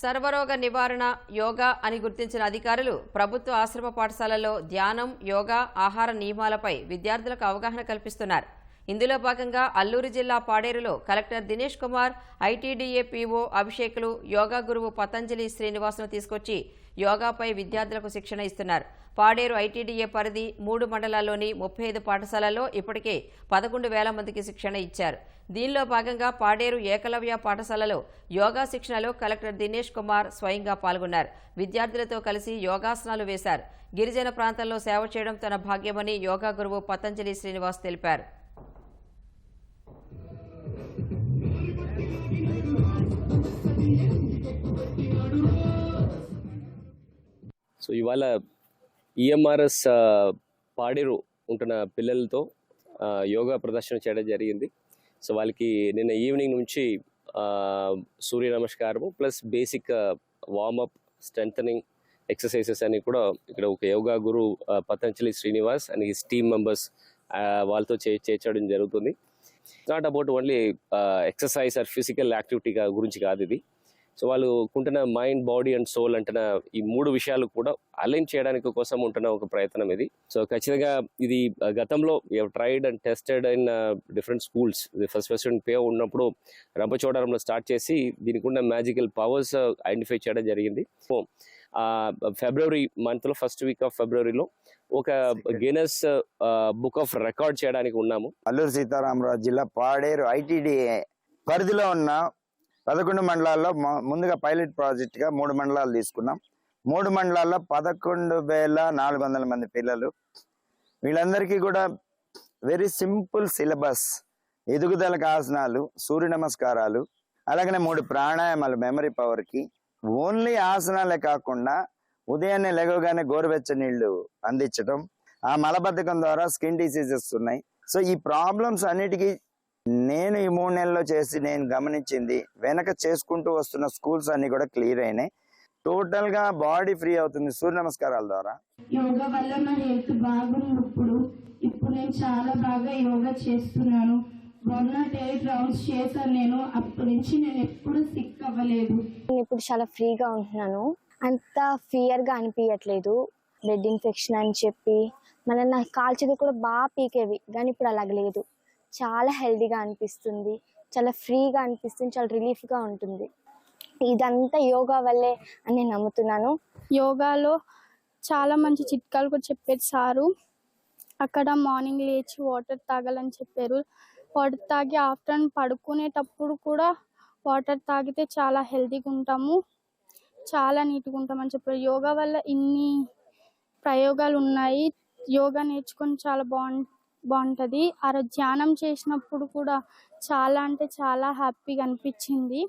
సర్వరోగ నివారణ యోగా అని గుర్తించిన అధికారులు ప్రభుత్వ ఆశ్రమ పాఠశాలలో ధ్యానం, యోగా, ఆహార నియమాలపై విద్యార్థులకు అవగాహన కల్పిస్తున్నారు. ఇందులో భాగంగా అల్లూరు జిల్లా పాడేరులో collector Dinesh Kumar, ITDA PO అభిషేకులు యోగా గురువు పతంజలి శ్రీనివాస్ను తీసుకొచ్చి యోగాపై విద్యార్థులకు శిక్షణ ఇస్తున్నారు. పాడేరు ఐటీడీఏ పరిధి 3 మండలాల్లోని 35 పాఠశాలల్లో ఇప్పటికే 11,000 మందికి శిక్షణ ఇచ్చారు. దీనిలో భాగంగా పాడేరు ఏకలవ్య పాఠశాలలో యోగా శిక్షణలో కలెక్టర్ దినేష్ కుమార్ స్వయంగా పాల్గొన్నారు. విద్యార్థులతో కలిసి యోగాసనాలు వేశారు. గిరిజన ప్రాంతాల్లో సేవ చేయడం తన భాగ్యమని యోగా గురువు పతంజలి శ్రీనివాస్ తెలిపారు. సో ఇవాళ ఈఎంఆర్ఎస్ పాడేరు ఉంటున్న పిల్లలతో యోగా ప్రదర్శన చేయడం జరిగింది. సో వాళ్ళకి నిన్న ఈవినింగ్ నుంచి సూర్య నమస్కారము plus basic warmup, strengthening exercises అని కూడా ఇక్కడ ఒక యోగా గురు Patanjali Srinivas and his team members వాళ్ళతో చేర్చడం జరుగుతుంది. Not about only exercise or physical activity గురించి కాదు ఇది. సో వాళ్ళు ఉంటున్న మైండ్, బాడీ అండ్ సోల్ అంటున్న ఈ 3 విషయాలు కూడా అలైన్ చేయడానికి కోసం ఉంటున్న ఒక ప్రయత్నం ఇది. సో ఖచ్చితంగా ఇది గతంలో tried and tested in different schools. First pay ఉన్నప్పుడు రంపచోడవరంలో స్టార్ట్ చేసి దీనికి ఉన్న మ్యాజికల్ పవర్స్ ఐడెంటిఫై చేయడం జరిగింది. ఫిబ్రవరి మంత్లో ఫస్ట్ వీక్ ఆఫ్ ఫిబ్రవరిలో ఒక గిన్నెస్ బుక్ ఆఫ్ రికార్డ్ చేయడానికి ఉన్నాము. అల్లూరు సీతారామరాజు జిల్లా పాడేరు ఐటీడీఏ పరిధిలో ఉన్న 11 మండలాల్లో ముందుగా పైలట్ ప్రాజెక్ట్గా 3 మండలాలు తీసుకున్నాం. 3 మండలాల్లో 11,400 మంది పిల్లలు. వీళ్ళందరికీ కూడా వెరీ సింపుల్ సిలబస్, ఎదుగుదలకు ఆసనాలు, సూర్య నమస్కారాలు, అలాగనే 3 ప్రాణాయామాలు మెమరీ పవర్కి. ఓన్లీ ఆసనాలే కాకుండా ఉదయాన్నే లేవగానే గోరువెచ్చని నీళ్లు అందించడం. ఆ మలబద్ధకం ద్వారా స్కిన్ డిసీజెస్ ఉన్నాయి. సో ఈ ప్రాబ్లమ్స్ అన్నిటికీ నేను ఈ 3 నెలల్లో చేసి నేను గమనించింది, వెనక చేసుకుంటూ వస్తున్న స్కూల్స్ అన్ని కూడా క్లియర్ అయినాయి. టోటల్ గా బాడీ ఫ్రీ అవుతుంది సూర్య నమస్కారాల ద్వారా. యోగా వల్ల నా హెల్త్ బాగుంది. ఇప్పుడు నేను చాలా బాగా యోగా చేస్తున్నాను. 108 రౌండ్స్ చేశాను నేను. అప్పటి నుంచి నేను ఎప్పుడు సిక్ అవ్వలేదు. ఇప్పుడు చాలా ఫ్రీగా ఉంటున్నాను. అంత ఫియర్ గా అనిపించట్లేదు. బ్లడ్ ఇన్ఫెక్షన్ అని చెప్పి మన నా కాల్చేది కూడా బాగా పీకేవి, కానీ ఇప్పుడు అలాగ లేదు. చాలా హెల్దీగా అనిపిస్తుంది, చాలా ఫ్రీగా అనిపిస్తుంది, చాలా రిలీఫ్గా ఉంటుంది. ఇదంతా యోగా వల్లే అని నేను నమ్ముతున్నాను. యోగాలో చాలా మంచి చిట్కాలు కూడా చెప్పారు సారు. అక్కడ మార్నింగ్ లేచి వాటర్ తాగాలని చెప్పారు. వాటర్ తాగి ఆఫ్టర్నూన్ పడుకునేటప్పుడు కూడా వాటర్ తాగితే చాలా హెల్తీగా ఉంటాము, చాలా నీట్గా ఉంటామని చెప్పారు. యోగా వల్ల ఇన్ని ప్రయోగాలు ఉన్నాయి. యోగా నేర్చుకొని చాలా బాగుంటుంది. ఆ రోజు ధ్యానం చేసినప్పుడు కూడా చాలా అంటే చాలా హ్యాపీగా అనిపించింది.